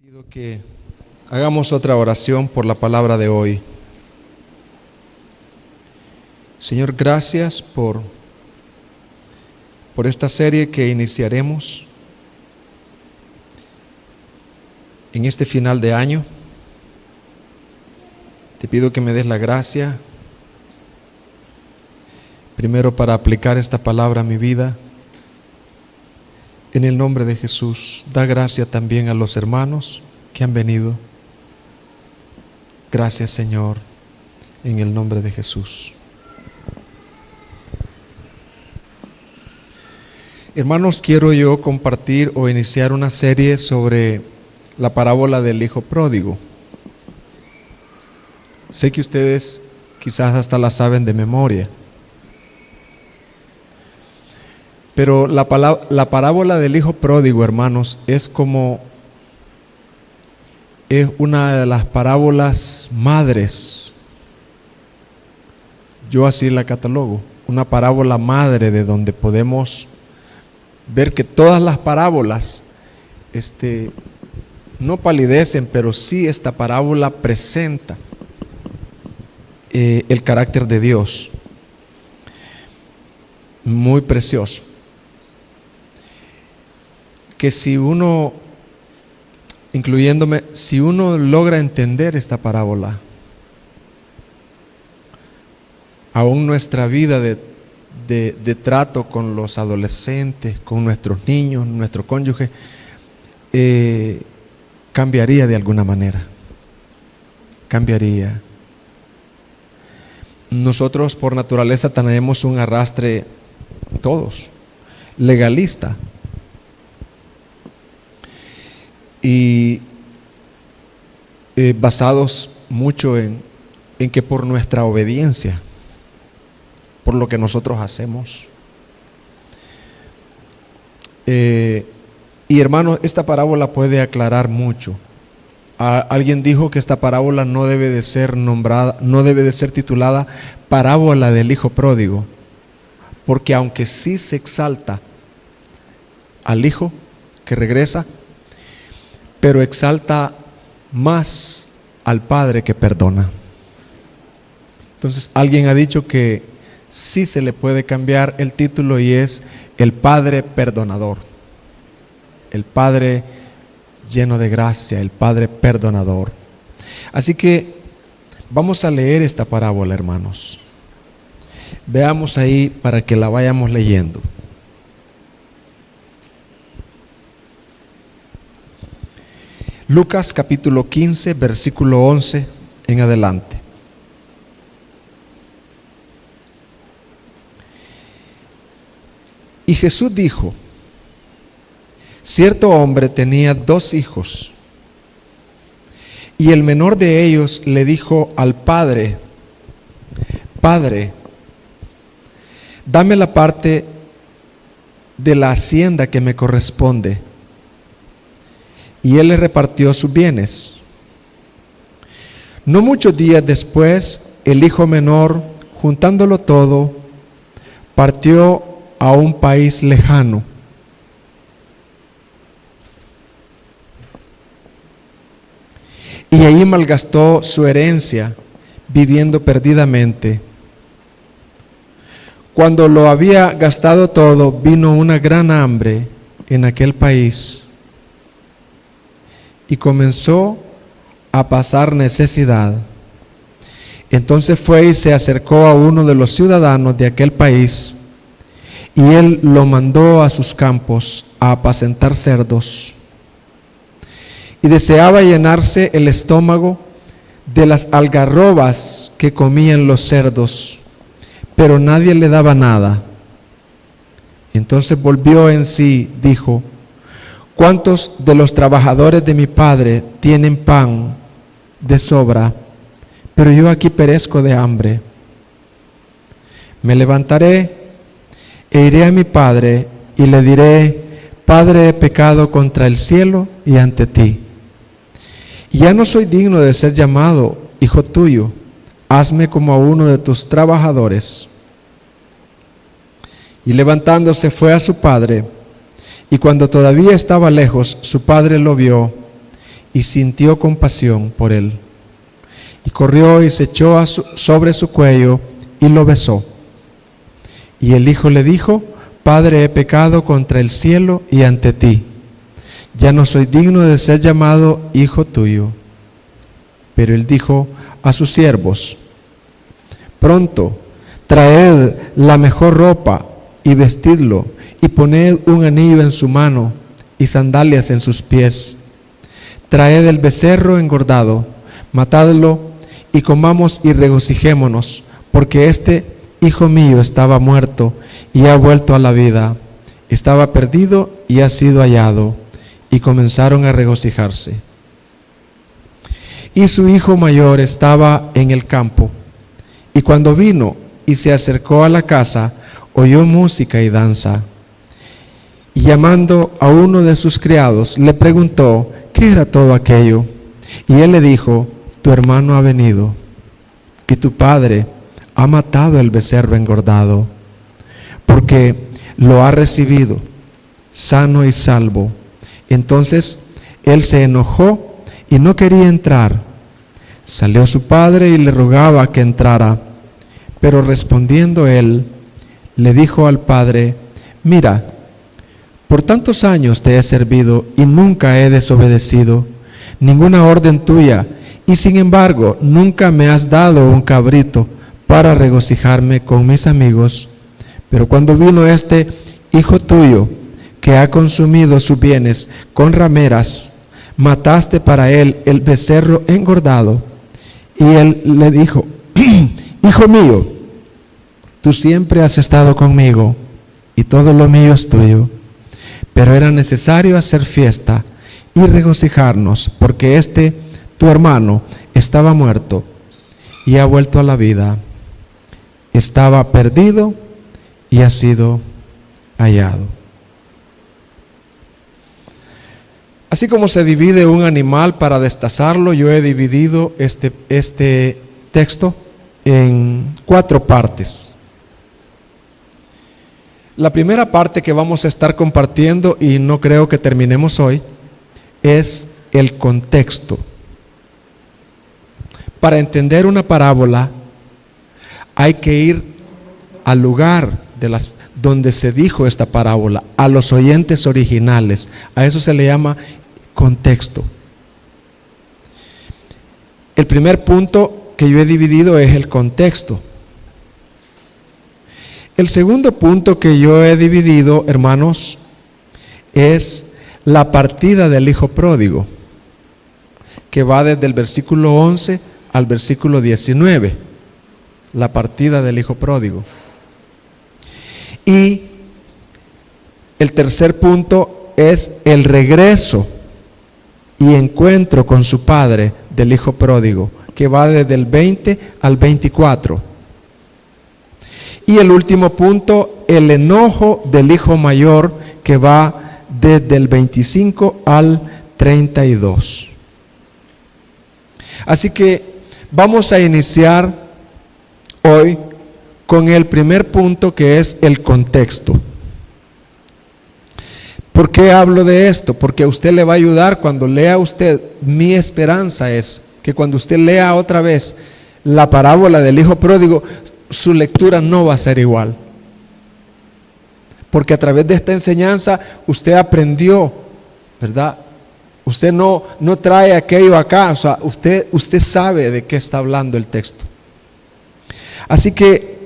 Pido que hagamos otra oración por la palabra de hoy. Señor, gracias por esta serie que iniciaremos en este final de año. Te pido que me des la gracia, primero para aplicar esta palabra a mi vida. En el nombre de Jesús, da gracia también a los hermanos que han venido. Gracias, Señor, en el nombre de Jesús. Hermanos, quiero yo compartir o iniciar una serie sobre la parábola del hijo pródigo. Sé que ustedes quizás hasta la saben de memoria. Pero la parábola del hijo pródigo, hermanos, es una de las parábolas madres. Yo así la catalogo, una parábola madre de donde podemos ver que todas las parábolas no palidecen, pero sí esta parábola presenta el carácter de Dios. Muy precioso. Que si uno, incluyéndome, si uno logra entender esta parábola, aún nuestra vida de trato con los adolescentes, con nuestros niños, nuestro cónyuge, cambiaría de alguna manera. Cambiaría. Nosotros por naturaleza tenemos un arrastre, todos, legalista. Y basados mucho en que por nuestra obediencia, por lo que nosotros hacemos. Y hermanos, esta parábola puede aclarar mucho. Alguien dijo que esta parábola no debe de ser nombrada, no debe de ser titulada parábola del hijo pródigo, porque aunque sí se exalta al hijo que regresa, pero exalta más al Padre que perdona. Entonces alguien ha dicho que sí se le puede cambiar el título y es el Padre perdonador, el Padre lleno de gracia, el Padre perdonador. Así que vamos a leer esta parábola, hermanos. Veamos ahí para que la vayamos leyendo. Lucas capítulo 15, versículo 11 en adelante. Y Jesús dijo: cierto hombre tenía 2 hijos, y el menor de ellos le dijo al padre: Padre, dame la parte de la hacienda que me corresponde. Y él le repartió sus bienes. No muchos días después, el hijo menor, juntándolo todo, partió a un país lejano. Y allí malgastó su herencia, viviendo perdidamente. Cuando lo había gastado todo, vino una gran hambre en aquel país. Y comenzó a pasar necesidad. Entonces fue y se acercó a uno de los ciudadanos de aquel país, y él lo mandó a sus campos a apacentar cerdos. Y deseaba llenarse el estómago de las algarrobas que comían los cerdos, pero nadie le daba nada. Entonces volvió en sí, dijo: ¿cuántos de los trabajadores de mi padre tienen pan de sobra, pero yo aquí perezco de hambre? Me levantaré e iré a mi padre y le diré: Padre, he pecado contra el cielo y ante ti, y ya no soy digno de ser llamado hijo tuyo. Hazme como a uno de tus trabajadores. Y levantándose fue a su padre. Y cuando todavía estaba lejos, su padre lo vio y sintió compasión por él. Y corrió y se echó sobre su cuello y lo besó. Y el hijo le dijo: Padre, he pecado contra el cielo y ante ti. Ya no soy digno de ser llamado hijo tuyo. Pero él dijo a sus siervos: Pronto, traed la mejor ropa y vestidlo, y poned un anillo en su mano y sandalias en sus pies. Traed el becerro engordado, matadlo y comamos y regocijémonos, porque este hijo mío estaba muerto y ha vuelto a la vida, estaba perdido y ha sido hallado. Y comenzaron a regocijarse. Y su hijo mayor estaba en el campo, y cuando vino y se acercó a la casa, oyó música y danza. Y llamando a uno de sus criados, le preguntó qué era todo aquello. Y él le dijo: Tu hermano ha venido, que tu padre ha matado el becerro engordado, porque lo ha recibido sano y salvo. Entonces él se enojó y no quería entrar. Salió su padre y le rogaba que entrara. Pero respondiendo él, le dijo al padre: Mira, por tantos años te he servido y nunca he desobedecido ninguna orden tuya, y sin embargo nunca me has dado un cabrito para regocijarme con mis amigos. Pero cuando vino este hijo tuyo, que ha consumido sus bienes con rameras, mataste para él el becerro engordado. Y él le dijo: Hijo mío, tú siempre has estado conmigo y todo lo mío es tuyo, pero era necesario hacer fiesta y regocijarnos, porque este tu hermano estaba muerto y ha vuelto a la vida, estaba perdido y ha sido hallado. Así como se divide un animal para destazarlo, yo he dividido este texto en 4 partes. La primera parte que vamos a estar compartiendo, y no creo que terminemos hoy, es el contexto. Para entender una parábola hay que ir al lugar donde se dijo esta parábola, a los oyentes originales. A eso se le llama contexto. El primer punto que yo he dividido es el contexto. El segundo punto que yo he dividido, hermanos, es la partida del hijo pródigo, que va desde el versículo 11 al versículo 19, la partida del hijo pródigo. Y el tercer punto es el regreso y encuentro con su padre del hijo pródigo, que va desde el 20 al 24. Y el último punto, el enojo del hijo mayor, que va desde el 25 al 32. Así que vamos a iniciar hoy con el primer punto, que es el contexto. ¿Por qué hablo de esto? Porque a usted le va a ayudar cuando lea usted. Mi esperanza es que cuando usted lea otra vez la parábola del hijo pródigo, su lectura no va a ser igual. Porque a través de esta enseñanza usted aprendió, ¿verdad? Usted no trae aquello acá, o sea, usted sabe de qué está hablando el texto. Así que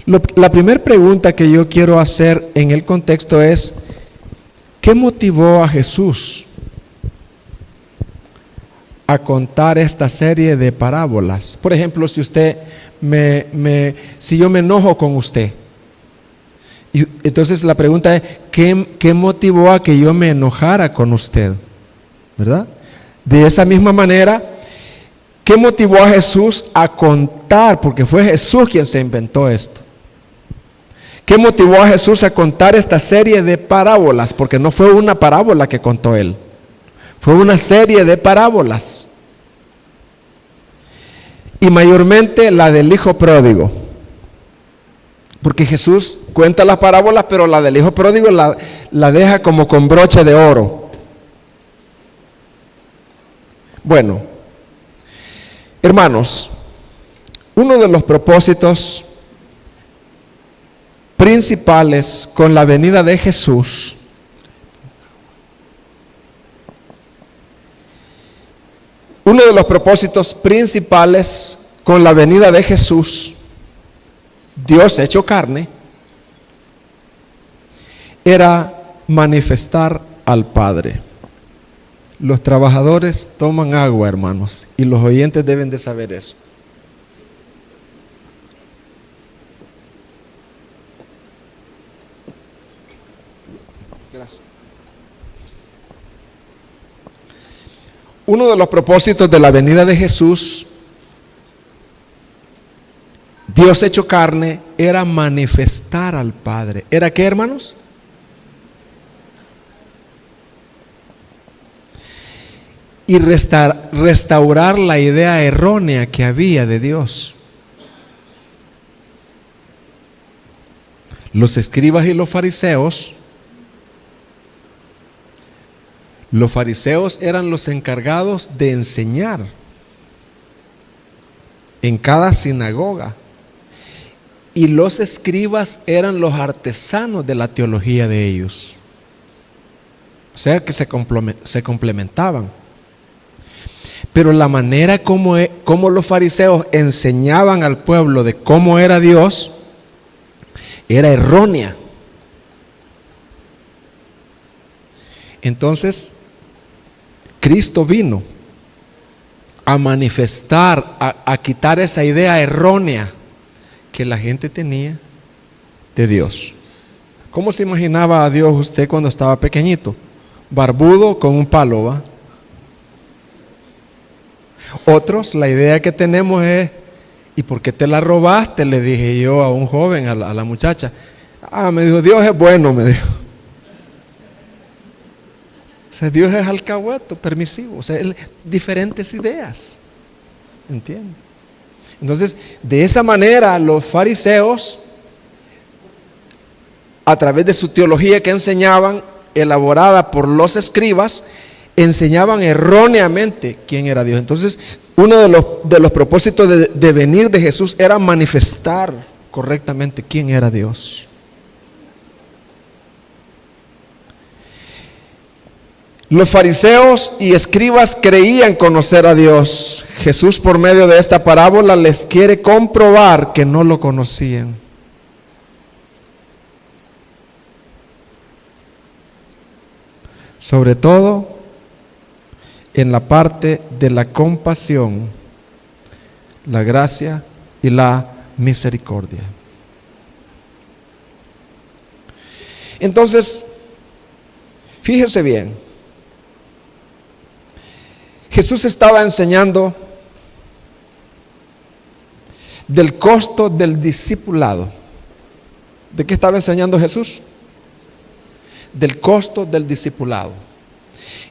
la primera pregunta que yo quiero hacer en el contexto es: ¿qué motivó a Jesús a contar esta serie de parábolas? Por ejemplo, si usted si yo me enojo con usted, y entonces la pregunta es: ¿qué motivó a que yo me enojara con usted? ¿Verdad? De esa misma manera, ¿qué motivó a Jesús a contar? Porque fue Jesús quien se inventó esto. ¿Qué motivó a Jesús a contar esta serie de parábolas? Porque no fue una parábola que contó él, fue una serie de parábolas. Y mayormente la del hijo pródigo. Porque Jesús cuenta las parábolas, pero la del hijo pródigo la deja como con broche de oro. Bueno, hermanos, uno de los propósitos principales con la venida de Jesús Dios hecho carne, era manifestar al Padre. Los trabajadores toman agua, hermanos, y los oyentes deben de saber eso. Gracias. Uno de los propósitos de la venida de Jesús, Dios hecho carne, era manifestar al Padre. ¿Era qué, hermanos? Y restaurar la idea errónea que había de Dios. Los escribas y los fariseos eran los encargados de enseñar en cada sinagoga, y los escribas eran los artesanos de la teología de ellos. O sea que se complementaban. Pero la manera como los fariseos enseñaban al pueblo de cómo era Dios era errónea. Entonces, Cristo vino a manifestar, a quitar esa idea errónea que la gente tenía de Dios. ¿Cómo se imaginaba a Dios usted cuando estaba pequeñito? Barbudo con un palo, ¿va? Otros, la idea que tenemos es: ¿y por qué te la robaste? Le dije yo a un joven, a la muchacha. Me dijo, Dios es bueno, me dijo. O sea, Dios es alcahueto, permisivo. O sea, diferentes ideas. ¿Entiendes? Entonces, de esa manera, los fariseos, a través de su teología que enseñaban, elaborada por los escribas, enseñaban erróneamente quién era Dios. Entonces, uno de los propósitos de venir de Jesús era manifestar correctamente quién era Dios. Los fariseos y escribas creían conocer a Dios. Jesús, por medio de esta parábola, les quiere comprobar que no lo conocían. Sobre todo en la parte de la compasión, la gracia y la misericordia. Entonces, fíjese bien. Jesús estaba enseñando del costo del discipulado. ¿De qué estaba enseñando Jesús? Del costo del discipulado.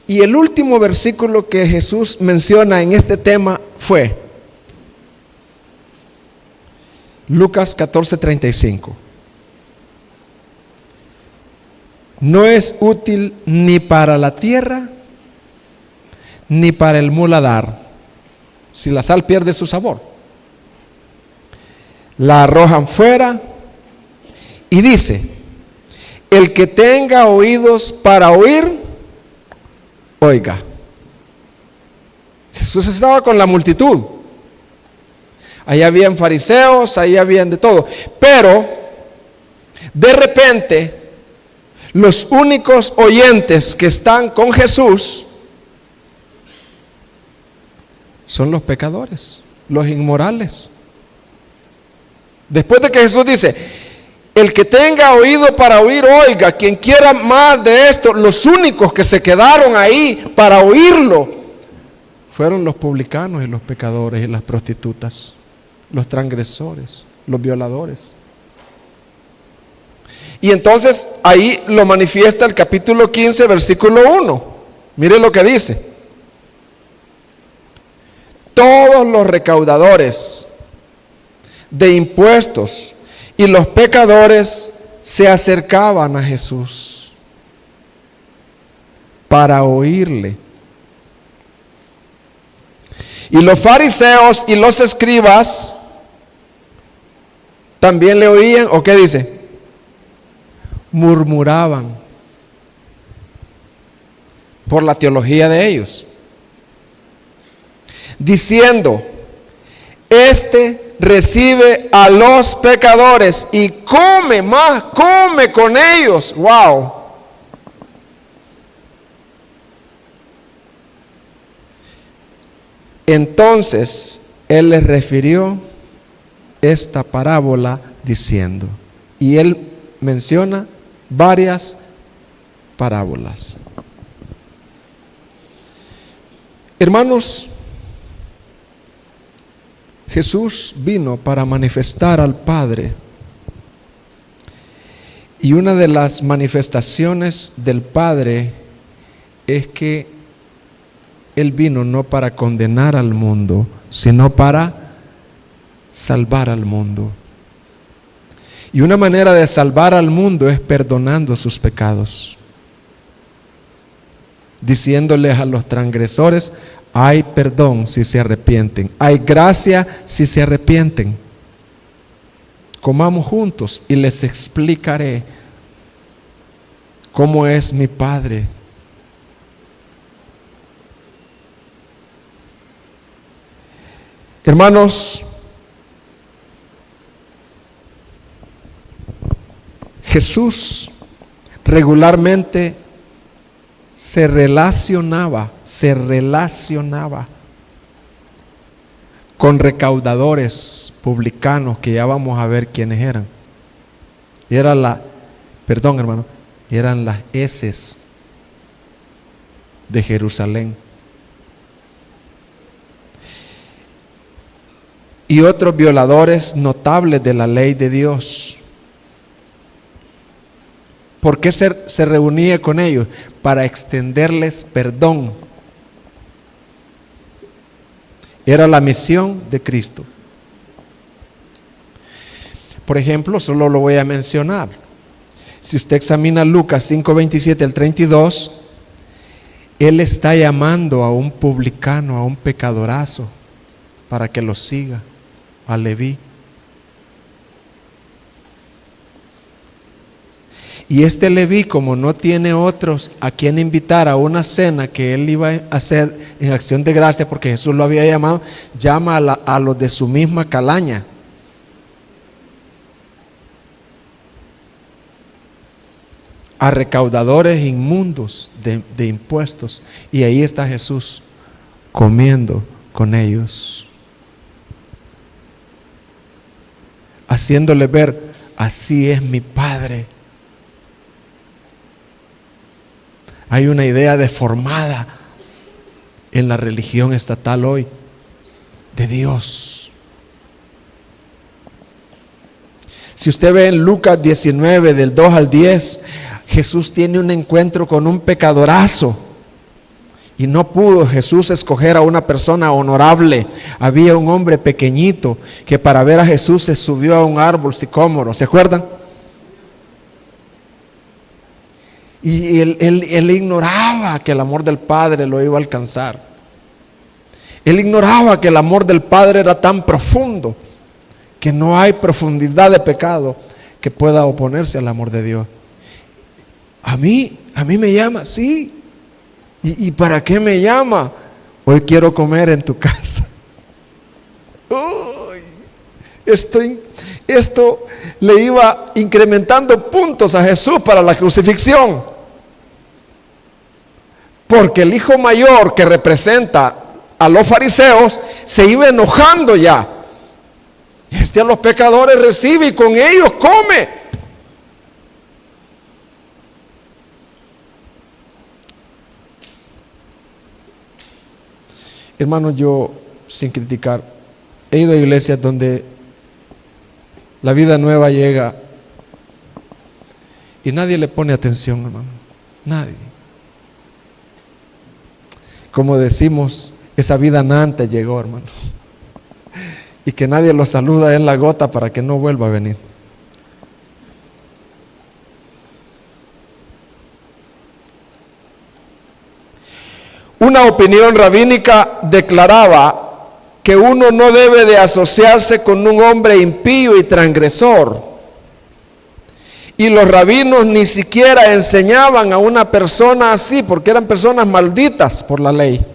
Y el último versículo que Jesús menciona en este tema fue Lucas 14:35. No es útil ni para la tierra ni para el muladar, si la sal pierde su sabor. La arrojan fuera y dice: el que tenga oídos para oír, oiga. Jesús estaba con la multitud. Ahí habían fariseos, ahí habían de todo. Pero, de repente, los únicos oyentes que están con Jesús son los pecadores, los inmorales. Después de que Jesús dice: el que tenga oído para oír, oiga. Quien quiera más de esto, los únicos que se quedaron ahí para oírlo fueron los publicanos y los pecadores y las prostitutas, los transgresores, los violadores. Y entonces ahí lo manifiesta el capítulo 15, versículo 1. Mire lo que dice: todos los recaudadores de impuestos y los pecadores se acercaban a Jesús para oírle. Y los fariseos y los escribas también le oían, ¿o qué dice? Murmuraban por la teología de ellos, diciendo: este recibe a los pecadores y come con ellos. Wow. Entonces él les refirió esta parábola diciendo, y él menciona varias parábolas. Hermanos, Jesús vino para manifestar al Padre, y una de las manifestaciones del Padre es que Él vino no para condenar al mundo, sino para salvar al mundo. Y una manera de salvar al mundo es perdonando sus pecados, diciéndoles a los transgresores: hay perdón si se arrepienten, hay gracia si se arrepienten. Comamos juntos y les explicaré cómo es mi Padre. Hermanos, Jesús regularmente se relacionaba con recaudadores publicanos, que ya vamos a ver quiénes eran. Eran las heces de Jerusalén. Y otros violadores notables de la ley de Dios. ¿Por qué se reunía con ellos? Para extenderles perdón. Era la misión de Cristo. Por ejemplo, solo lo voy a mencionar. Si usted examina Lucas 5:27 al 32, Él está llamando a un publicano, a un pecadorazo, para que lo siga, a Leví. Y este Leví, como no tiene otros a quien invitar a una cena que él iba a hacer en acción de gracia, porque Jesús lo había llamado, llama a los de su misma calaña. A recaudadores inmundos de impuestos. Y ahí está Jesús comiendo con ellos, haciéndole ver: así es mi Padre. Hay una idea deformada en la religión estatal hoy de Dios. Si usted ve en Lucas 19 del 2 al 10, Jesús tiene un encuentro con un pecadorazo y no pudo Jesús escoger a una persona honorable. Había un hombre pequeñito que para ver a Jesús se subió a un árbol sicómoro, ¿se acuerdan? Y él ignoraba que el amor del Padre lo iba a alcanzar. Él ignoraba que el amor del Padre era tan profundo que no hay profundidad de pecado que pueda oponerse al amor de Dios. A mí me llama, sí. ¿Y para qué me llama? Hoy quiero comer en tu casa. Uy, esto le iba incrementando puntos a Jesús para la crucifixión. Porque el hijo mayor, que representa a los fariseos, se iba enojando ya. A los pecadores recibe y con ellos come. Hermanos, yo, sin criticar, he ido a iglesias donde la vida nueva llega y nadie le pone atención, hermano. Nadie. Como decimos, esa vida nante llegó, hermano. Y que nadie lo saluda en la gota para que no vuelva a venir. Una opinión rabínica declaraba que uno no debe de asociarse con un hombre impío y transgresor. Y los rabinos ni siquiera enseñaban a una persona así, porque eran personas malditas por la ley.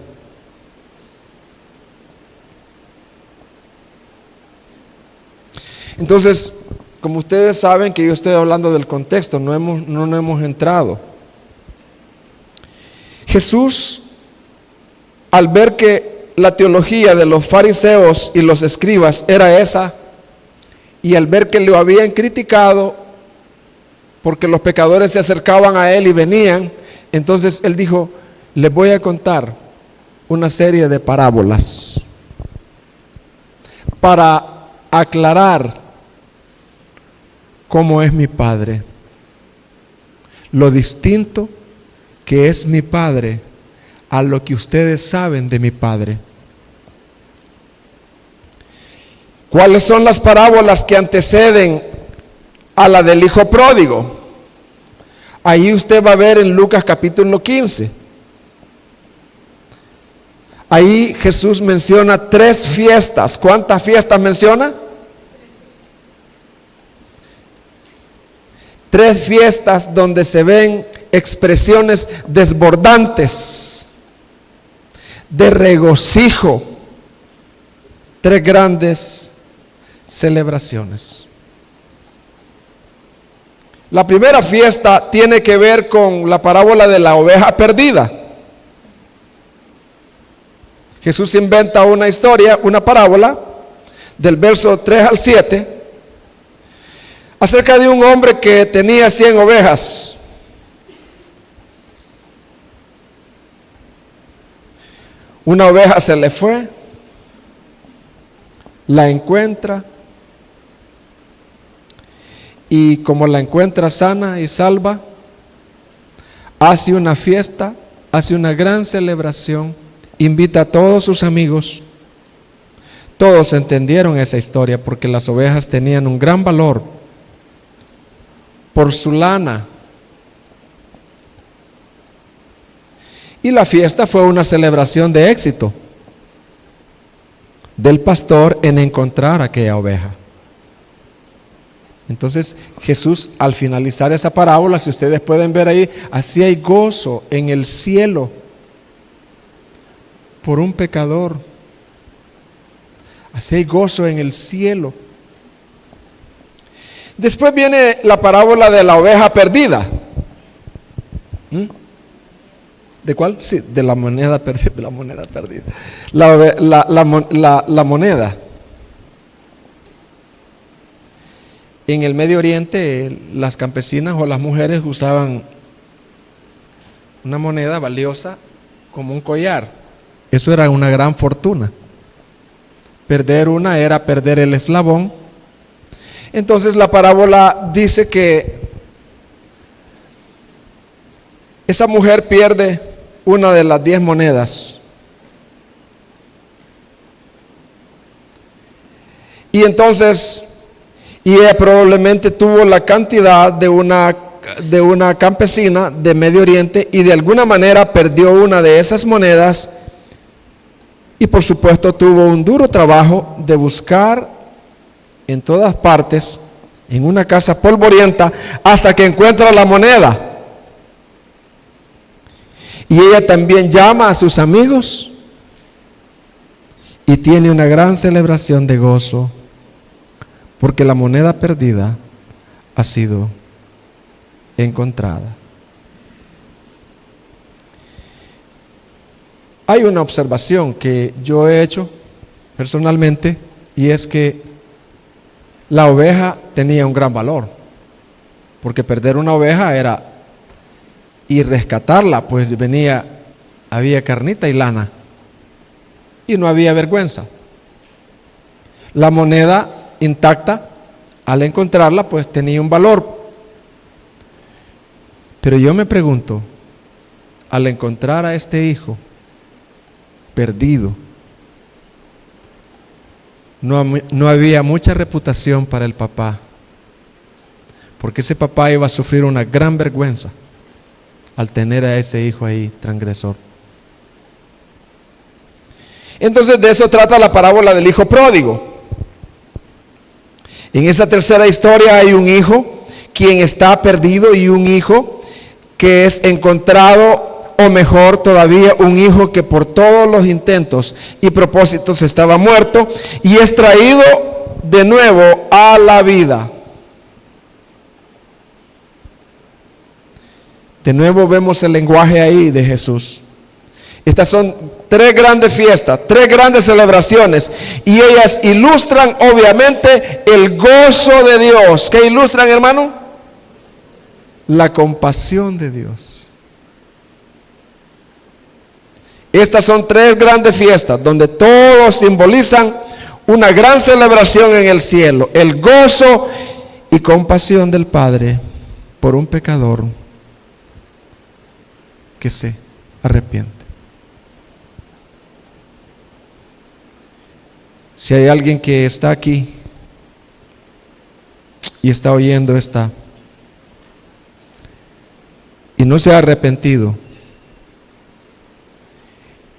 Entonces, como ustedes saben que yo estoy hablando del contexto, no hemos entrado. Jesús, al ver que la teología de los fariseos y los escribas era esa, y al ver que lo habían criticado porque los pecadores se acercaban a él y venían, entonces él dijo: les voy a contar una serie de parábolas para aclarar cómo es mi Padre, lo distinto que es mi Padre a lo que ustedes saben de mi Padre. ¿Cuáles son las parábolas que anteceden a la del hijo pródigo? Ahí usted va a ver en Lucas capítulo 15. Ahí Jesús menciona 3 fiestas. ¿Cuántas fiestas menciona? 3 fiestas donde se ven expresiones desbordantes de regocijo. 3 grandes celebraciones. La primera fiesta tiene que ver con la parábola de la oveja perdida. Jesús inventa una historia, una parábola, del verso 3 al 7, acerca de un hombre que tenía 100 ovejas. Una oveja se le fue, la encuentra, y como la encuentra sana y salva, hace una fiesta, hace una gran celebración, invita a todos sus amigos. Todos entendieron esa historia porque las ovejas tenían un gran valor por su lana. Y la fiesta fue una celebración de éxito del pastor en encontrar aquella oveja. Entonces Jesús, al finalizar esa parábola, si ustedes pueden ver ahí, así hay gozo en el cielo por un pecador. Así hay gozo en el cielo. Después viene la parábola de la oveja perdida. ¿De cuál? Sí, de la moneda perdida. De la moneda perdida. La moneda. En el Medio Oriente, las campesinas o las mujeres usaban una moneda valiosa como un collar. Eso era una gran fortuna. Perder una era perder el eslabón. Entonces la parábola dice que esa mujer pierde una de las 10 monedas. Y entonces, ella probablemente tuvo la cantidad de una campesina de Medio Oriente y de alguna manera perdió una de esas monedas, y por supuesto tuvo un duro trabajo de buscar en todas partes, en una casa polvorienta, hasta que encuentra la moneda. Y ella también llama a sus amigos y tiene una gran celebración de gozo, porque la moneda perdida ha sido encontrada. Hay una observación que yo he hecho personalmente, y es que la oveja tenía un gran valor, porque perder una oveja era, y rescatarla, pues había carnita y lana, y no había vergüenza. La moneda intacta, al encontrarla, pues tenía un valor. Pero yo me pregunto, al encontrar a este hijo perdido, no había mucha reputación para el papá, porque ese papá iba a sufrir una gran vergüenza al tener a ese hijo ahí transgresor. Entonces de eso trata la parábola del hijo pródigo. En esa tercera historia hay un hijo quien está perdido y un hijo que es encontrado, o mejor todavía, un hijo que por todos los intentos y propósitos estaba muerto y es traído de nuevo a la vida. De nuevo vemos el lenguaje ahí de Jesús. Estas son tres grandes fiestas, tres grandes celebraciones, y ellas ilustran obviamente el gozo de Dios. ¿Qué ilustran, hermano? La compasión de Dios. Estas son tres grandes fiestas donde todos simbolizan una gran celebración en el cielo, el gozo y compasión del Padre por un pecador que se arrepiente. Si hay alguien que está aquí y está oyendo esta y no se ha arrepentido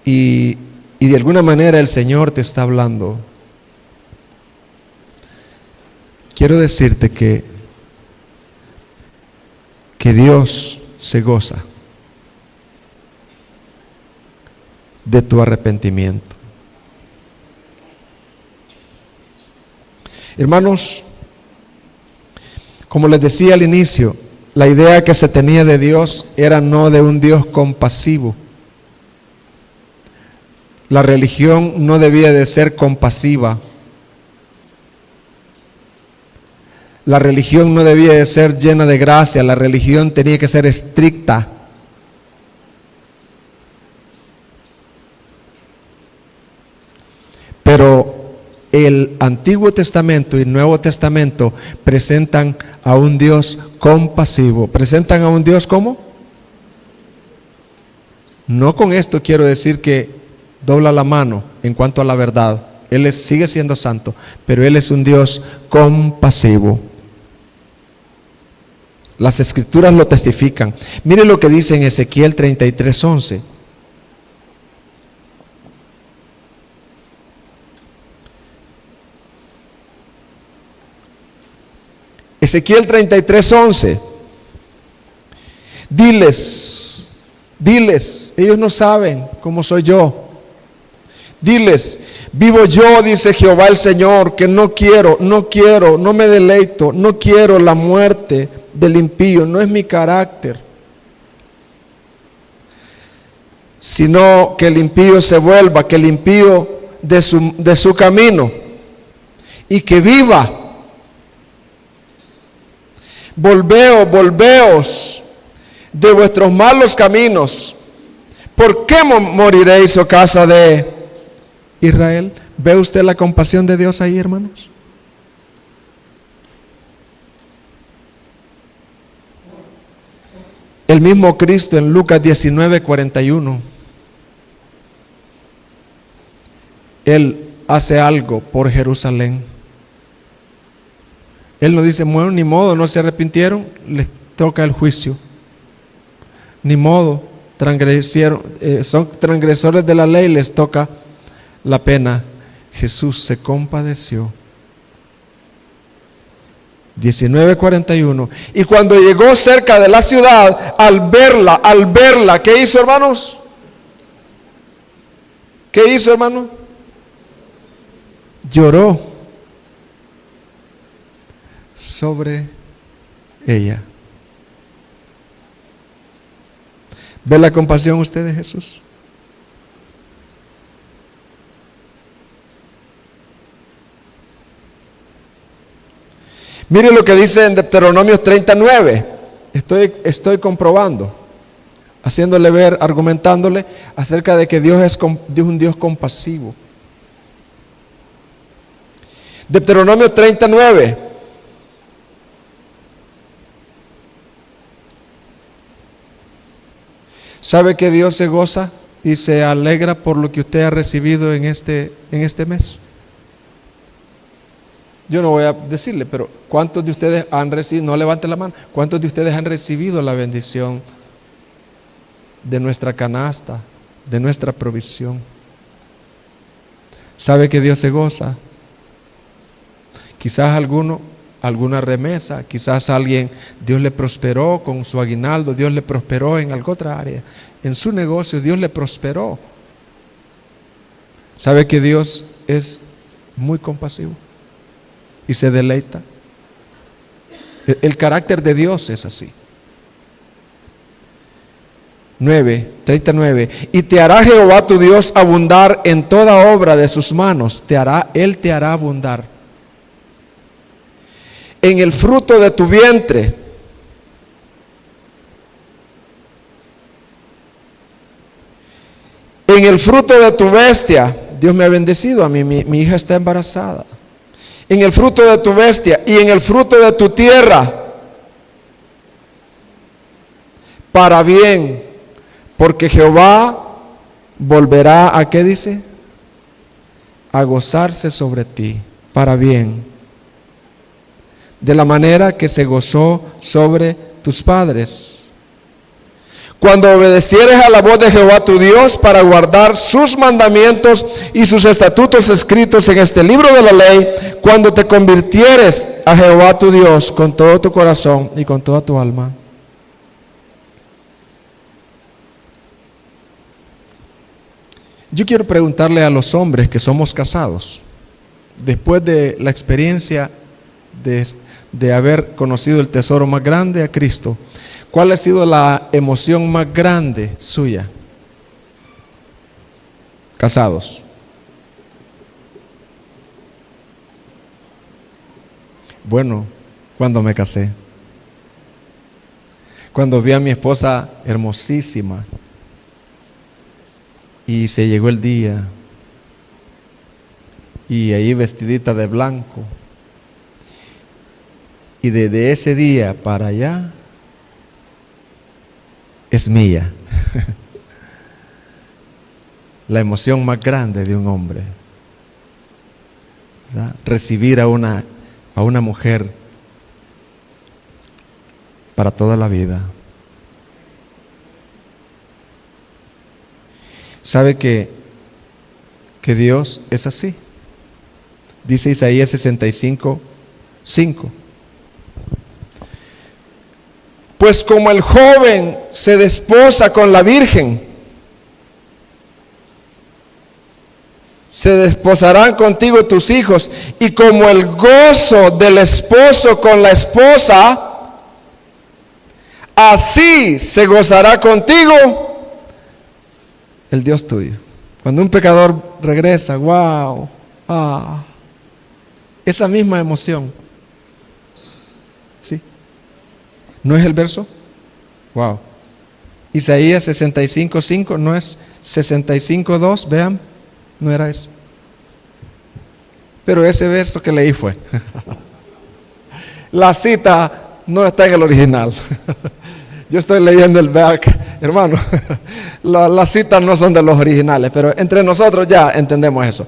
y de alguna manera el Señor te está hablando, quiero decirte que Dios se goza de tu arrepentimiento. Hermanos, como les decía al inicio, la idea que se tenía de Dios era no de un Dios compasivo. La religión no debía de ser compasiva. La religión no debía de ser llena de gracia. La religión tenía que ser estricta. Pero el Antiguo Testamento y el Nuevo Testamento presentan a un Dios compasivo. ¿Presentan a un Dios cómo? No con esto quiero decir que dobla la mano en cuanto a la verdad. Él sigue siendo santo, pero Él es un Dios compasivo. Las Escrituras lo testifican. Mire lo que dice en Ezequiel 33:11. Ezequiel 33:11. Diles, ellos no saben cómo soy yo. Diles, vivo yo, dice Jehová el Señor, que no me deleito, no quiero la muerte del impío, no es mi carácter, sino que el impío se vuelva, que el impío de su camino y que viva. Volveos de vuestros malos caminos. ¿Por qué moriréis, oh casa de Israel? ¿Ve usted la compasión de Dios ahí, hermanos? El mismo Cristo en Lucas 19:41, Él hace algo por Jerusalén. Él no dice, bueno, ni modo, no se arrepintieron, les toca el juicio. Ni modo, son transgresores de la ley, les toca la pena. Jesús se compadeció. 19:41. Y cuando llegó cerca de la ciudad, al verla, ¿qué hizo, hermanos? ¿Qué hizo, hermano? Lloró sobre ella. ¿Ve la compasión usted de Jesús? Mire lo que dice en Deuteronomio 39. Estoy comprobando, haciéndole ver, argumentándole acerca de que Dios es un Dios compasivo. Deuteronomio 39. ¿Sabe que Dios se goza y se alegra por lo que usted ha recibido en este mes? Yo no voy a decirle, pero ¿cuántos de ustedes han recibido? No levante la mano. ¿Cuántos de ustedes han recibido la bendición de nuestra canasta, de nuestra provisión? ¿Sabe que Dios se goza? Quizás alguna remesa, quizás alguien, Dios le prosperó con su aguinaldo, Dios le prosperó en alguna otra área, en su negocio Dios le prosperó. ¿Sabe que Dios es muy compasivo y se deleita? El carácter de Dios es así. 39. Y te hará Jehová tu Dios abundar en toda obra de sus manos. Él te hará abundar en el fruto de tu vientre, en el fruto de tu bestia. Dios me ha bendecido a mí, mi hija está embarazada. En el fruto de tu bestia y en el fruto de tu tierra, para bien, porque Jehová volverá a, ¿qué dice? A gozarse sobre ti, para bien, de la manera que se gozó sobre tus padres. Cuando obedecieres a la voz de Jehová tu Dios para guardar sus mandamientos y sus estatutos escritos en este libro de la ley, cuando te convirtieres a Jehová tu Dios con todo tu corazón y con toda tu alma. Yo quiero preguntarle a los hombres que somos casados, después de la experiencia de haber conocido el tesoro más grande, a Cristo, ¿cuál ha sido la emoción más grande suya? Casados. Bueno, cuando me casé. Cuando vi a mi esposa hermosísima y se llegó el día y ahí vestidita de blanco, y desde ese día para allá es mía. La emoción más grande de un hombre, ¿verdad? Recibir a una mujer para toda la vida. ¿Sabe que Dios es así? Dice Isaías 65:5. Pues como el joven se desposa con la virgen, se desposarán contigo tus hijos, y como el gozo del esposo con la esposa, así se gozará contigo el Dios tuyo. Cuando un pecador regresa, wow, esa misma emoción. ¿Sí? ¿No es el verso? Wow. Isaías 65:5, ¿no es 65:2? Vean, no era ese. Pero ese verso que leí fue. La cita no está en el original. Yo estoy leyendo el back, hermano. Las citas no son de los originales, pero entre nosotros ya entendemos eso.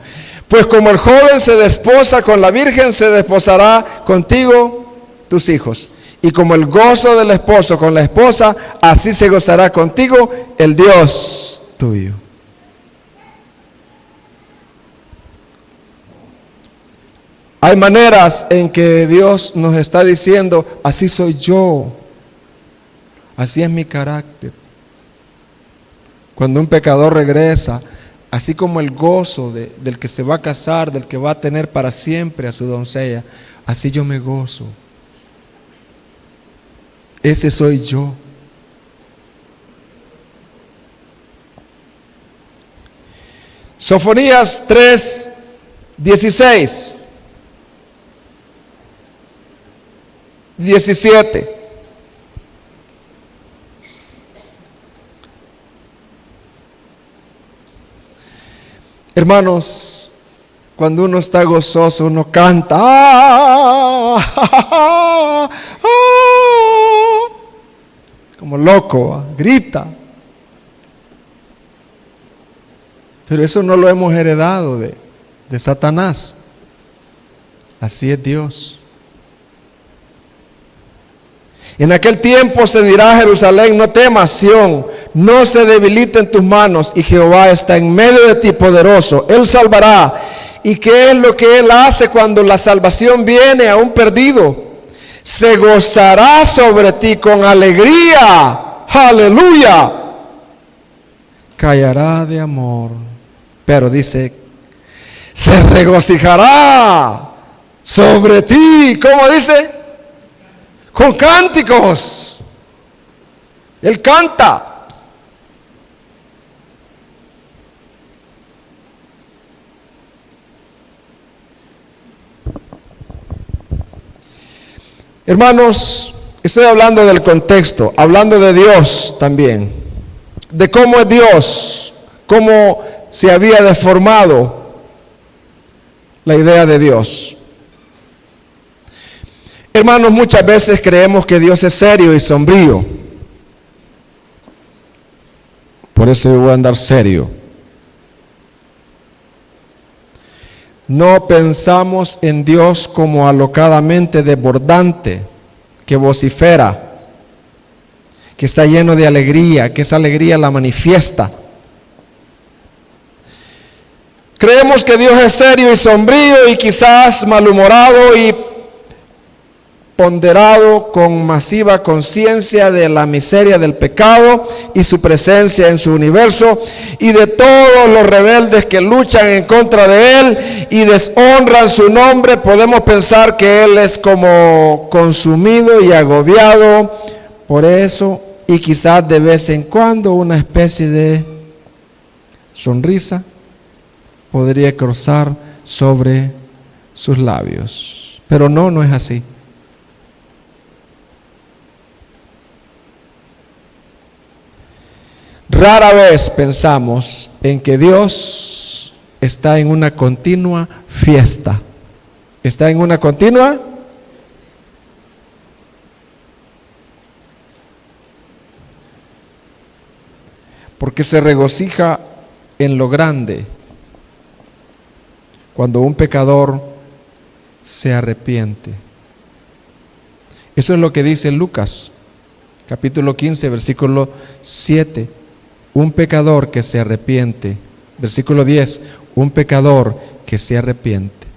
Pues como el joven se desposa con la virgen, se desposará contigo tus hijos. Y como el gozo del esposo con la esposa, así se gozará contigo el Dios tuyo. Hay maneras en que Dios nos está diciendo, así soy yo, así es mi carácter. Cuando un pecador regresa, así como el gozo del que se va a casar, del que va a tener para siempre a su doncella, así yo me gozo. Ese soy yo. Sofonías 3:16, 17. Hermanos, cuando uno está gozoso, uno canta, como loco, grita. Pero eso no lo hemos heredado de Satanás. Así es Dios. En aquel tiempo se dirá a Jerusalén, no temas, Sión, no se debilite en tus manos, y Jehová está en medio de ti poderoso. Él salvará ¿Y qué es lo que Él hace cuando la salvación viene a un perdido? Se gozará sobre ti con alegría. Aleluya. Callará de amor. Pero dice, se regocijará sobre ti. ¿Cómo dice? Con cánticos. Él canta. Hermanos, estoy hablando del contexto, hablando de Dios también, de cómo es Dios, cómo se había deformado la idea de Dios. Hermanos, muchas veces creemos que Dios es serio y sombrío. Por eso yo voy a andar serio. No pensamos en Dios como alocadamente desbordante, que vocifera, que está lleno de alegría, que esa alegría la manifiesta. Creemos que Dios es serio y sombrío y quizás malhumorado y ponderado con masiva conciencia de la miseria del pecado y su presencia en su universo y de todos los rebeldes que luchan en contra de Él y deshonran su nombre. Podemos pensar que Él es como consumido y agobiado por eso, y quizás de vez en cuando una especie de sonrisa podría cruzar sobre sus labios. Pero no es así. Rara vez pensamos en que Dios está en una continua fiesta. ¿Está en una continua? Porque se regocija en lo grande cuando un pecador se arrepiente. Eso es lo que dice Lucas, capítulo 15, versículo 7. Un pecador que se arrepiente. Versículo 10. Un pecador que se arrepiente.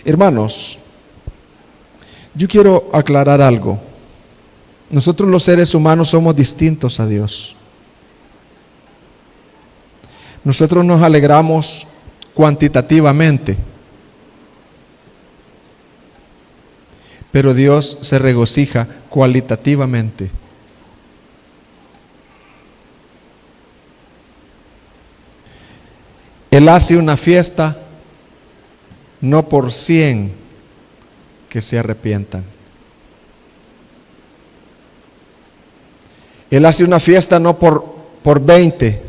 Hermanos, yo quiero aclarar algo. Nosotros los seres humanos somos distintos a Dios. Nosotros nos alegramos cuantitativamente, pero Dios se regocija cualitativamente. Él hace una fiesta no por 100 que se arrepientan. Él hace una fiesta no por 20.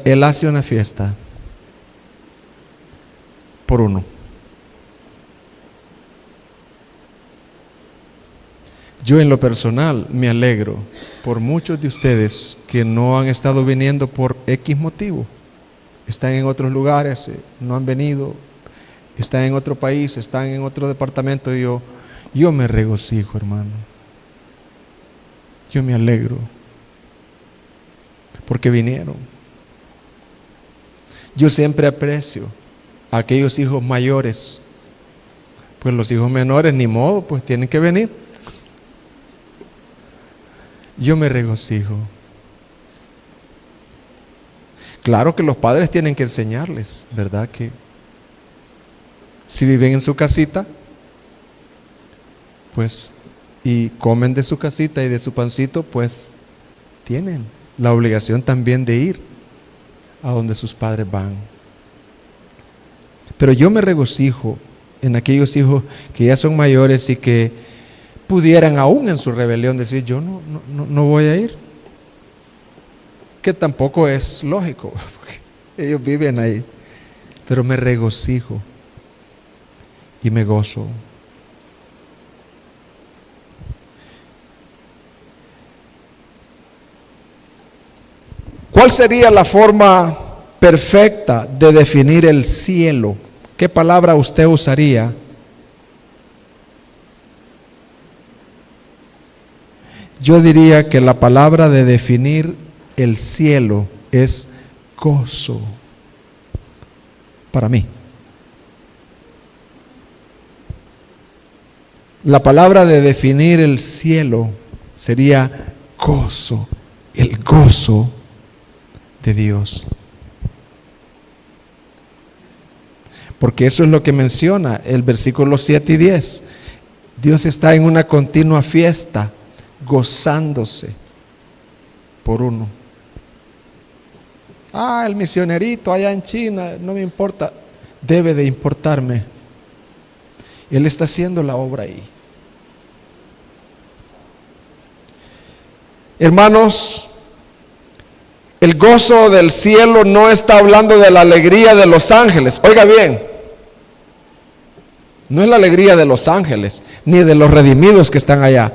Él hace una fiesta por uno. Yo en lo personal me alegro por muchos de ustedes que no han estado viniendo por X motivo. Están en otros lugares, no han venido, están en otro país, están en otro departamento. Y yo me regocijo, hermano. Yo me alegro porque vinieron. Yo siempre aprecio a aquellos hijos mayores, pues los hijos menores ni modo, pues tienen que venir. Yo me regocijo. Claro que los padres tienen que enseñarles, ¿verdad? Que si viven en su casita, pues, y comen de su casita y de su pancito, pues, tienen la obligación también de ir a donde sus padres van. Pero yo me regocijo en aquellos hijos que ya son mayores y que pudieran aún en su rebelión decir, yo no voy a ir. Que tampoco es lógico, porque ellos viven ahí. Pero me regocijo y me gozo. ¿Cuál sería la forma perfecta de definir el cielo? ¿Qué palabra usted usaría? Yo diría que la palabra de definir el cielo es gozo para mí. La palabra de definir el cielo sería gozo, el gozo de Dios. Porque eso es lo que menciona el versículo 7 y 10. Dios está en una continua fiesta, gozándose por uno. El misionerito allá en China, no me importa. Debe de importarme. Él está haciendo la obra ahí. Hermanos, el gozo del cielo no está hablando de la alegría de los ángeles. Oiga bien, no es la alegría de los ángeles, ni de los redimidos que están allá.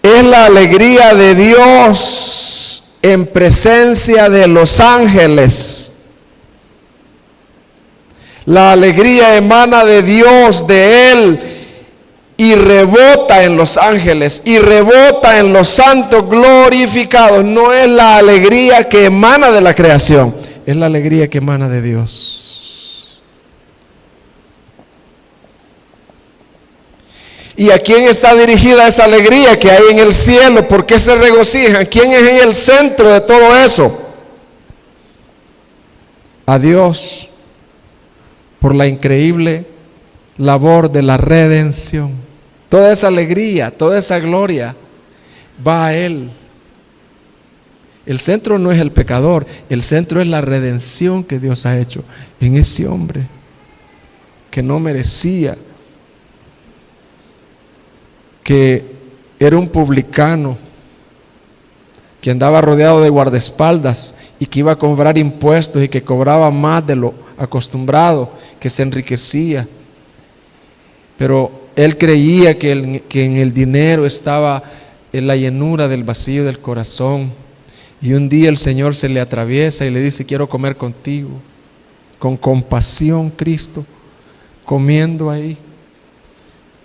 Es la alegría de Dios en presencia de los ángeles. La alegría emana de Dios, de Él, y rebota en los ángeles, y rebota en los santos glorificados. No es la alegría que emana de la creación, es la alegría que emana de Dios. ¿Y a quién está dirigida esa alegría que hay en el cielo? ¿Por qué se regocijan? ¿Quién es en el centro de todo eso? A Dios, por la increíble labor de la redención. Toda esa alegría, toda esa gloria va a Él. El centro no es el pecador, el centro es la redención que Dios ha hecho en ese hombre que no merecía, que era un publicano, que andaba rodeado de guardaespaldas y que iba a cobrar impuestos y que cobraba más de lo acostumbrado, que se enriquecía. Pero él creía que en el dinero estaba en la llenura del vacío del corazón. Y un día el Señor se le atraviesa y le dice: quiero comer contigo. Con compasión, Cristo, comiendo ahí,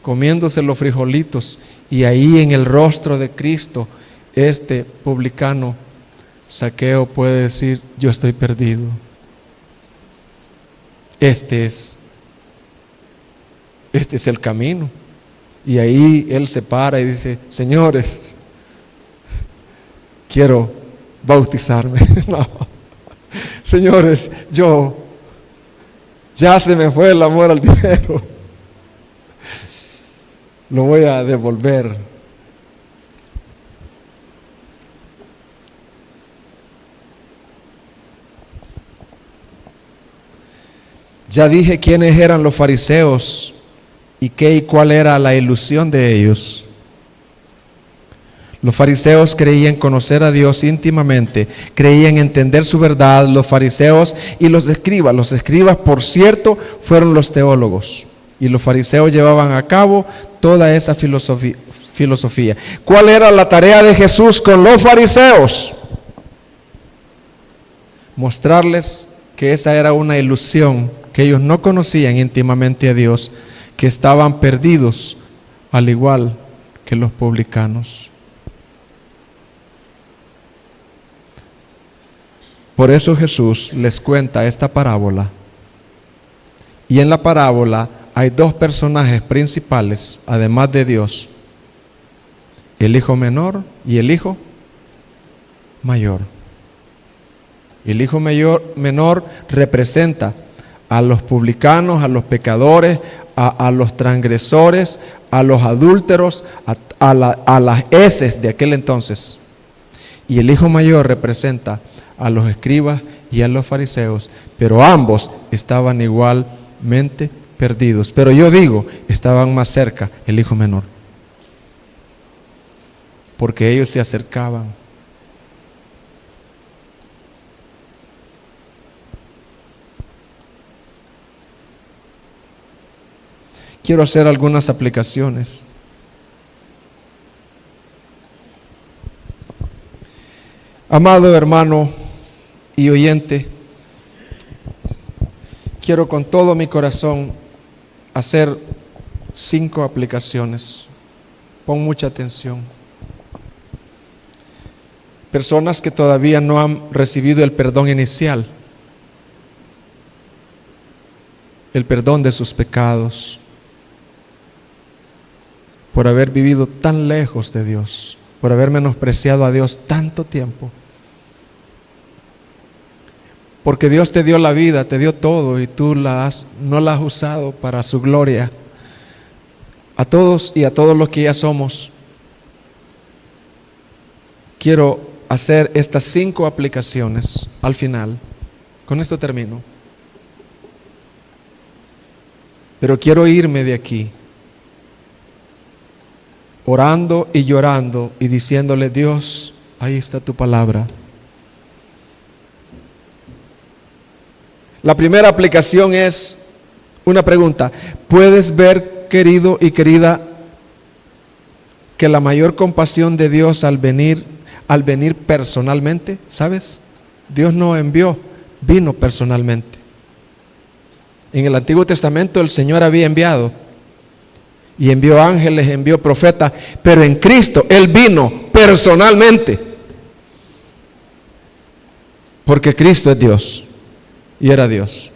comiéndose los frijolitos, y ahí en el rostro de Cristo, este publicano, Zaqueo, puede decir: yo estoy perdido. Este es el camino. Y ahí él se para y dice: señores, quiero bautizarme. No, señores, ya se me fue el amor al dinero, lo voy a devolver. Ya dije quiénes eran los fariseos y qué y cuál era la ilusión de ellos. Los fariseos creían conocer a Dios íntimamente, creían entender su verdad. Los fariseos y los escribas, por cierto, fueron los teólogos, y los fariseos llevaban a cabo toda esa filosofía. ¿Cuál era la tarea de Jesús con los fariseos? Mostrarles que esa era una ilusión, que ellos no conocían íntimamente a Dios, que estaban perdidos al igual que los publicanos. Por eso Jesús les cuenta esta parábola. Y en la parábola hay dos personajes principales, además de Dios: el hijo menor y el hijo mayor. El hijo menor representa a los publicanos, a los pecadores, a los transgresores, a los adúlteros, a las heces de aquel entonces. Y el hijo mayor representa a los escribas y a los fariseos, pero ambos estaban igualmente perdidos. Pero yo digo, estaban más cerca el hijo menor, porque ellos se acercaban. Quiero hacer algunas aplicaciones. Amado hermano y oyente, quiero con todo mi corazón hacer 5 aplicaciones. Pon mucha atención. Personas que todavía no han recibido el perdón inicial, el perdón de sus pecados, por haber vivido tan lejos de Dios, por haber menospreciado a Dios tanto tiempo. Porque Dios te dio la vida, te dio todo y tú no la has usado para su gloria. A todos y a todos los que ya somos, quiero hacer estas 5 aplicaciones al final. Con esto termino. Pero quiero irme de aquí orando y llorando y diciéndole: Dios, ahí está tu palabra. La primera aplicación es una pregunta. ¿Puedes ver, querido y querida, que la mayor compasión de Dios al venir personalmente? ¿Sabes? Dios no envió, vino personalmente. En el Antiguo Testamento el Señor había enviado y envió ángeles, envió profetas, pero en Cristo Él vino personalmente, porque Cristo es Dios y era Dios.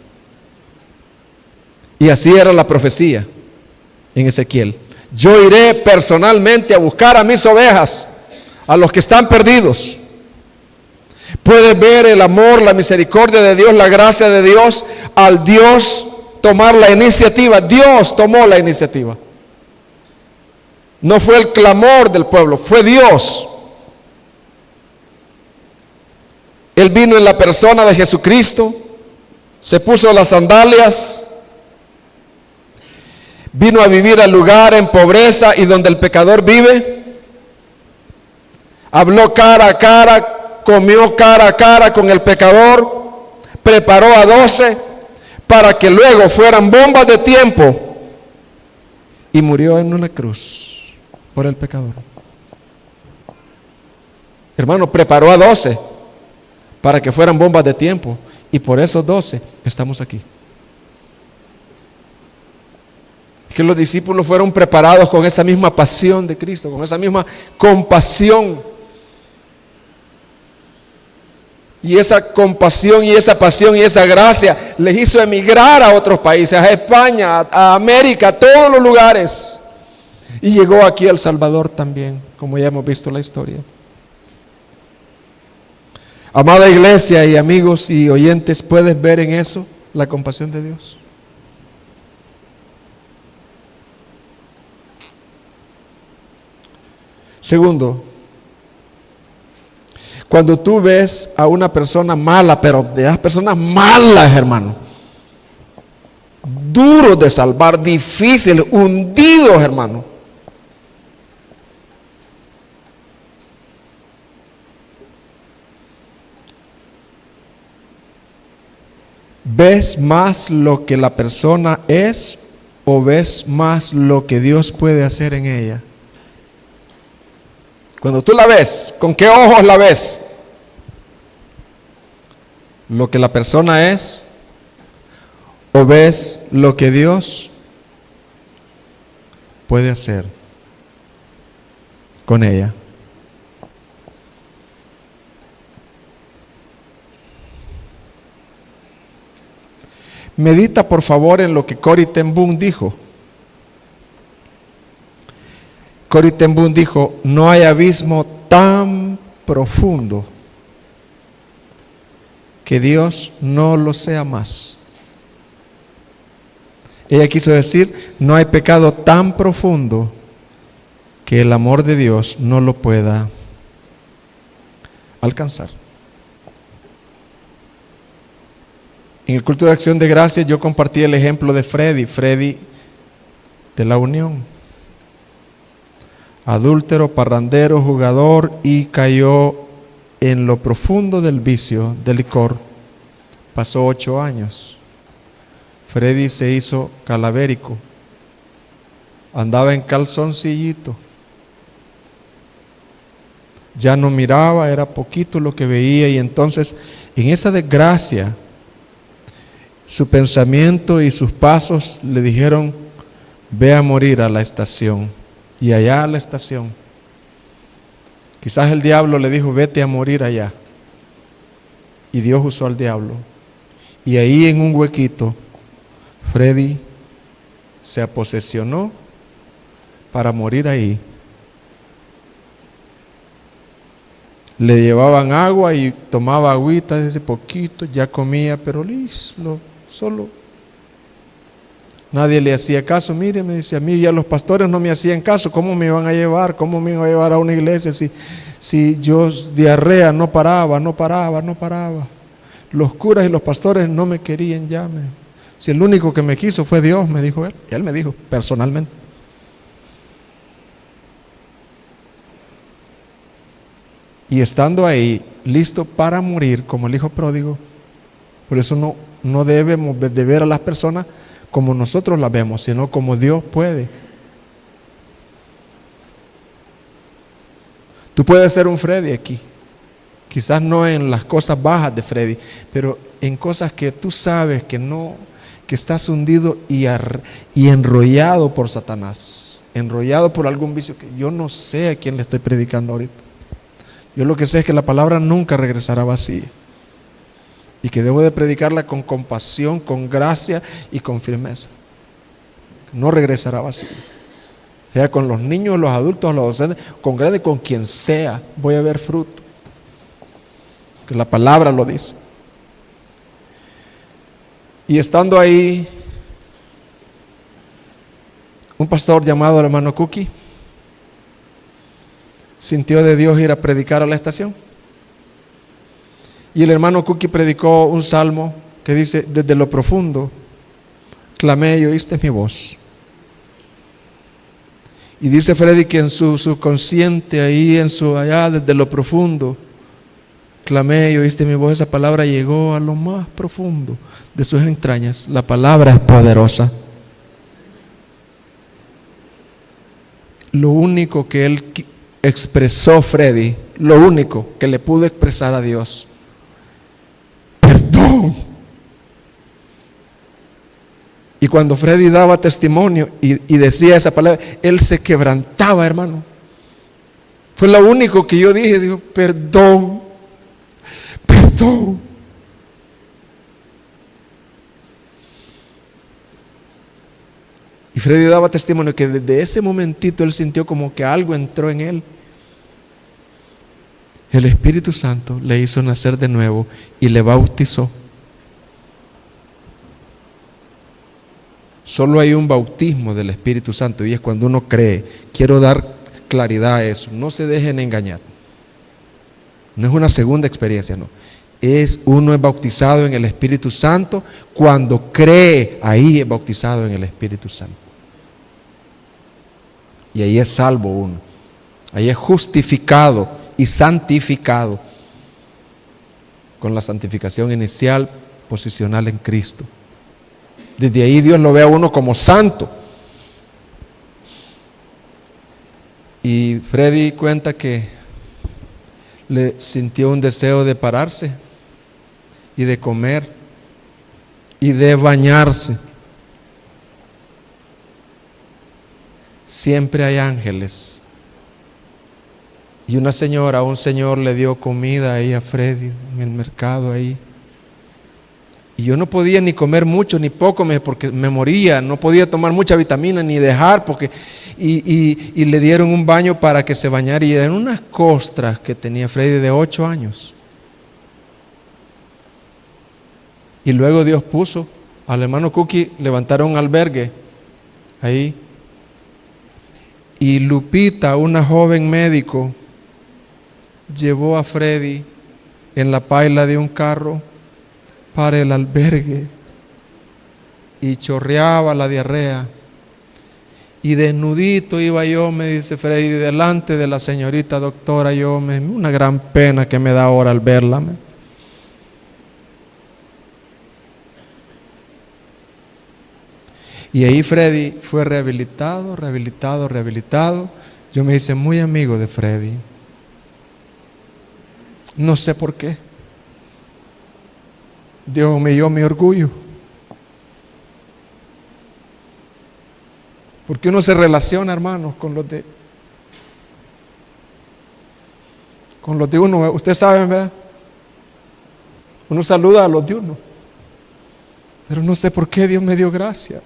Y así era la profecía en Ezequiel: yo iré personalmente a buscar a mis ovejas, a los que están perdidos. Puedes ver el amor, la misericordia de Dios, la gracia de Dios al Dios tomar la iniciativa. Dios tomó la iniciativa. No fue el clamor del pueblo, fue Dios. Él vino en la persona de Jesucristo, se puso las sandalias, vino a vivir al lugar en pobreza y donde el pecador vive. Habló cara a cara, comió cara a cara con el pecador, preparó a 12 para que luego fueran bombas de tiempo, y murió en una cruz por el pecador. Hermano, preparó a 12 para que fueran bombas de tiempo, y por esos 12 estamos aquí. Que los discípulos fueron preparados con esa misma pasión de Cristo, con esa misma compasión. Y esa compasión y esa pasión y esa gracia les hizo emigrar a otros países, a España, a América, a todos los lugares. Y llegó aquí a El Salvador también, como ya hemos visto la historia. Amada iglesia y amigos y oyentes, ¿puedes ver en eso la compasión de Dios? Segundo, cuando tú ves a una persona mala, pero de las personas malas, hermano, duros de salvar, difíciles, hundidos, hermano, ¿ves más lo que la persona es o ves más lo que Dios puede hacer en ella? Cuando tú la ves, ¿con qué ojos la ves? ¿Lo que la persona es o ves lo que Dios puede hacer con ella? Medita por favor en lo que Corrie ten Boom dijo. Corrie ten Boom dijo: no hay abismo tan profundo que Dios no lo sea más. Ella quiso decir: no hay pecado tan profundo que el amor de Dios no lo pueda alcanzar. En el culto de acción de gracias yo compartí el ejemplo de Freddy de la Unión. Adúltero, parrandero, jugador, y cayó en lo profundo del vicio del licor. Pasó 8 años. Freddy se hizo calavérico. Andaba en calzoncillito. Ya no miraba, era poquito lo que veía, y entonces en esa desgracia su pensamiento y sus pasos le dijeron: ve a morir a la estación. Y allá a la estación Quizás el diablo le dijo, vete a morir allá. Y Dios usó al diablo. Y ahí en un huequito, Freddy se aposesionó para morir ahí. Le llevaban agua y tomaba agüita ese poquito, ya comía, pero listo, solo. Nadie le hacía caso. Mire, me dice, a mí ya los pastores no me hacían caso. ¿Cómo me iban a llevar? ¿Cómo me iban a llevar a una iglesia si yo diarrea no paraba? Los curas y los pastores no me querían ya. Si el único que me quiso fue Dios, me dijo él. Y él me dijo personalmente. Y estando ahí, listo para morir, como el hijo pródigo, por eso no debemos de ver a las personas como nosotros las vemos, sino como Dios puede. Tú puedes ser un Freddy aquí, quizás no en las cosas bajas de Freddy, pero en cosas que tú sabes que no, que estás hundido y enrollado por Satanás, enrollado por algún vicio que yo no sé a quién le estoy predicando ahorita. Yo lo que sé es que la palabra nunca regresará vacía y que debo de predicarla con compasión, con gracia y con firmeza. No regresará vacía. Sea con los niños, los adultos, los docentes, con grande, con quien sea, voy a ver fruto. Que la palabra lo dice. Y estando ahí, un pastor llamado el hermano Cookie sintió de Dios ir a predicar a la estación. Y el hermano Cookie predicó un salmo que dice, desde lo profundo, clamé y oíste mi voz. Y dice Freddy que en su subconsciente, ahí allá desde lo profundo, clamé y oíste mi voz. Esa palabra llegó a lo más profundo de sus entrañas. La palabra es poderosa. Lo único que él expresó, Freddy, lo único que le pudo expresar a Dios, perdón. Y cuando Freddy daba testimonio y decía esa palabra, él se quebrantaba, hermano. Fue lo único que yo dije, digo, perdón. Y Freddy daba testimonio que desde ese momentito él sintió como que algo entró en él. El Espíritu Santo le hizo nacer de nuevo y le bautizó. Solo hay un bautismo del Espíritu Santo y es cuando uno cree. Quiero dar claridad a eso. No se dejen engañar. No es una segunda experiencia, no. Uno es bautizado en el Espíritu Santo cuando cree. Ahí es bautizado en el Espíritu Santo. Y ahí es salvo uno. Ahí es justificado y santificado con la santificación inicial posicional en Cristo. Desde ahí Dios lo ve a uno como santo. Y Freddy cuenta que le sintió un deseo de pararse y de comer y de bañarse. Siempre hay ángeles. Y un señor le dio comida ahí a Freddy en el mercado ahí. Y yo no podía ni comer mucho ni poco porque me moría, no podía tomar mucha vitamina ni dejar y le dieron un baño para que se bañara y eran unas costras que tenía Freddy de 8 años. Y luego Dios puso al hermano Cookie, levantaron un albergue ahí. Y Lupita, una joven médico, llevó a Freddy en la paila de un carro para el albergue y chorreaba la diarrea. Y desnudito iba yo, me dice Freddy, delante de la señorita doctora, una gran pena que me da ahora al verla. Y ahí Freddy fue rehabilitado. Yo me hice muy amigo de Freddy. No sé por qué. Dios humilló mi orgullo. Porque uno se relaciona, hermanos, con los de... con los de uno. Ustedes saben, ¿verdad? Uno saluda a los de uno. Pero no sé por qué Dios me dio gracia.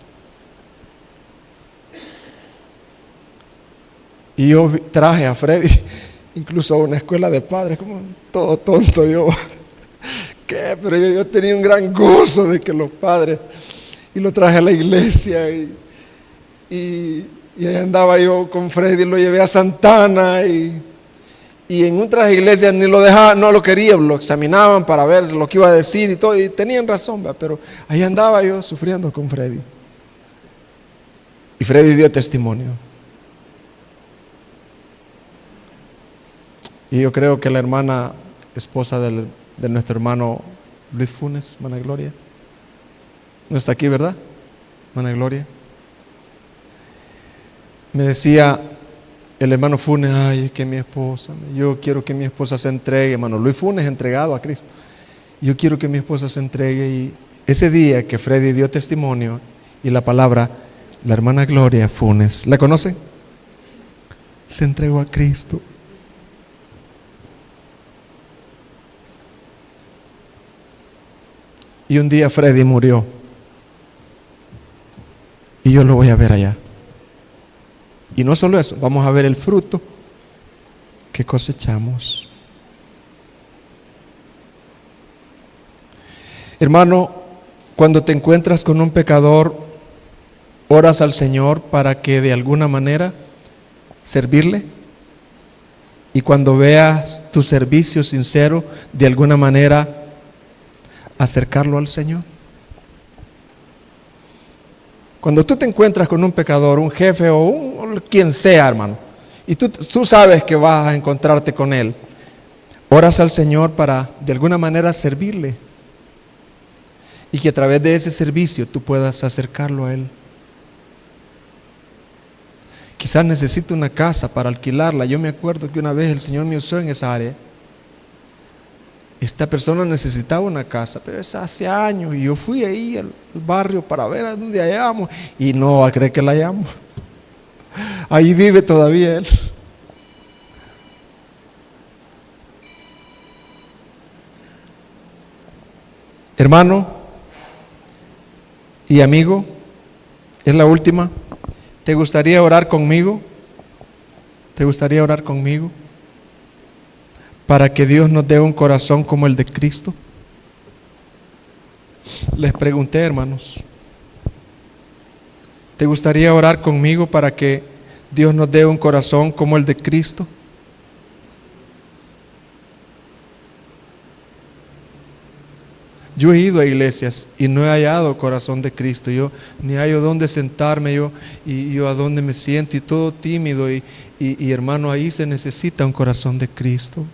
Y yo traje a Freddy, incluso a una escuela de padres, como todo tonto yo. ¿Qué? Pero yo tenía un gran gozo de que los padres, y lo traje a la iglesia, y ahí andaba yo con Freddy, lo llevé a Santana, y en otras iglesias ni lo dejaban, no lo querían, lo examinaban para ver lo que iba a decir y todo, y tenían razón, ¿verdad? Pero ahí andaba yo sufriendo con Freddy. Y Freddy dio testimonio. Y yo creo que la hermana, esposa de nuestro hermano Luis Funes, hermana Gloria, no está aquí, ¿verdad? Hermana Gloria. Me decía el hermano Funes, ay, es que mi esposa, yo quiero que mi esposa se entregue. Hermano Luis Funes, entregado a Cristo. Yo quiero que mi esposa se entregue. Y ese día que Freddy dio testimonio y la palabra, la hermana Gloria Funes, ¿la conocen? Se entregó a Cristo. Y un día Freddy murió. Y yo lo voy a ver allá. Y no solo eso, vamos a ver el fruto que cosechamos. Hermano, cuando te encuentras con un pecador, oras al Señor para que de alguna manera servirle. Y cuando veas tu servicio sincero, de alguna manera acercarlo al Señor. Cuando tú te encuentras con un pecador, un jefe o quien sea, hermano, y tú sabes que vas a encontrarte con él, oras al Señor para de alguna manera servirle y que a través de ese servicio tú puedas acercarlo a él. Quizás necesite una casa para alquilarla. Yo me acuerdo que una vez el Señor me usó en esa área. Esta persona necesitaba una casa, pero es hace años, y yo fui ahí al barrio para ver a dónde hallamos, y no va a creer que la hallamos. Ahí vive todavía él. Hermano y amigo, es la última. ¿Te gustaría orar conmigo? ¿Te gustaría orar conmigo? Para que Dios nos dé un corazón como el de Cristo. Les pregunté, hermanos, ¿te gustaría orar conmigo para que Dios nos dé un corazón como el de Cristo? Yo he ido a iglesias y no he hallado corazón de Cristo. Yo ni hallo dónde sentarme, yo a dónde me siento, y todo tímido. Y hermano, ahí se necesita un corazón de Cristo.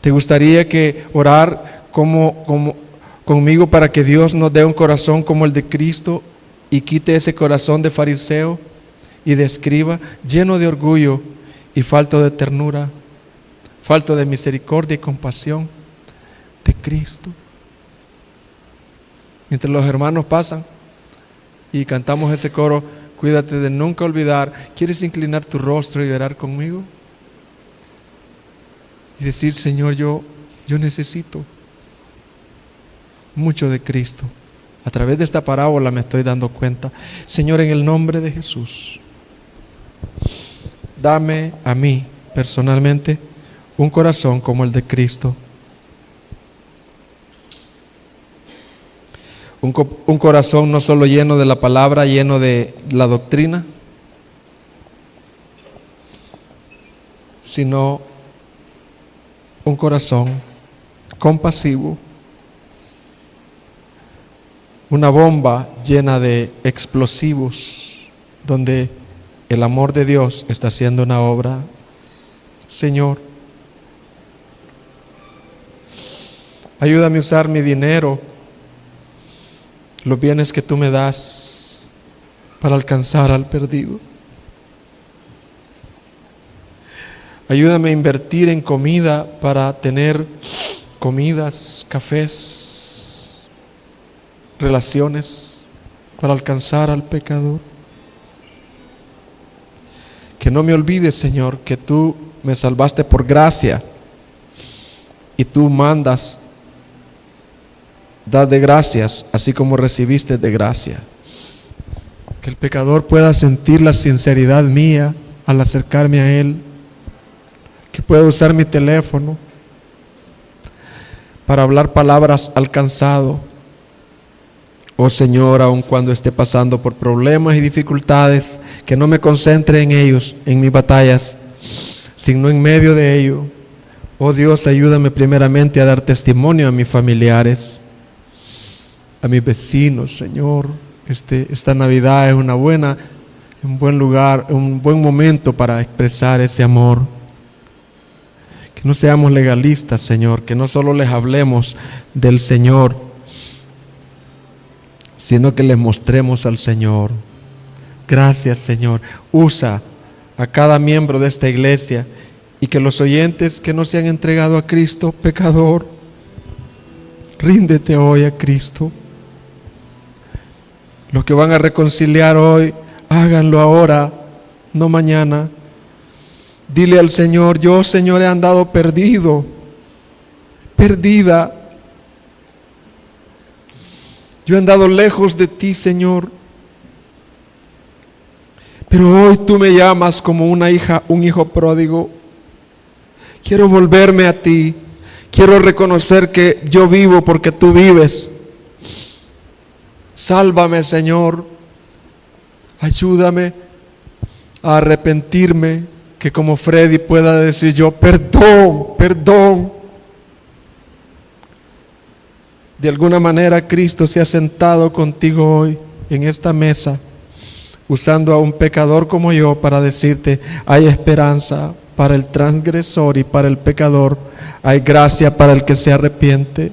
¿Te gustaría que orar conmigo para que Dios nos dé un corazón como el de Cristo y quite ese corazón de fariseo y de escriba, lleno de orgullo y falto de ternura, falto de misericordia y compasión de Cristo? Mientras los hermanos pasan y cantamos ese coro, cuídate de nunca olvidar, ¿quieres inclinar tu rostro y orar conmigo? Y decir, Señor, yo necesito mucho de Cristo. A través de esta parábola me estoy dando cuenta. Señor, en el nombre de Jesús, dame a mí personalmente un corazón como el de Cristo. Un corazón no solo lleno de la palabra, lleno de la doctrina, sino un corazón compasivo, una bomba llena de explosivos, donde el amor de Dios está haciendo una obra. Señor, ayúdame a usar mi dinero, los bienes que tú me das, para alcanzar al perdido. Ayúdame a invertir en comida para tener comidas, cafés, relaciones para alcanzar al pecador. Que no me olvide, Señor, que tú me salvaste por gracia y tú mandas dar de gracias, así como recibiste de gracia. Que el pecador pueda sentir la sinceridad mía al acercarme a Él. Que pueda usar mi teléfono para hablar palabras al cansado. Oh Señor, aun cuando esté pasando por problemas y dificultades, que no me concentre en ellos, en mis batallas, sino en medio de ello. Oh Dios, ayúdame primeramente a dar testimonio a mis familiares, a mis vecinos, Señor. Esta Navidad es un buen lugar, un buen momento para expresar ese amor. Que no seamos legalistas, Señor, que no solo les hablemos del Señor, sino que les mostremos al Señor. Gracias, Señor. Usa a cada miembro de esta iglesia y que los oyentes que no se han entregado a Cristo, pecador, ríndete hoy a Cristo. Los que van a reconciliar hoy, háganlo ahora, no mañana. Dile al Señor: yo, Señor, he andado perdido, perdida. Yo he andado lejos de ti, Señor. Pero hoy tú me llamas como una hija, un hijo pródigo. Quiero volverme a ti. Quiero reconocer que yo vivo porque tú vives. Sálvame, Señor. Ayúdame a arrepentirme, que como Freddy pueda decir yo: perdón, perdón. De alguna manera Cristo se ha sentado contigo hoy en esta mesa, usando a un pecador como yo para decirte: hay esperanza para el transgresor y para el pecador, hay gracia para el que se arrepiente.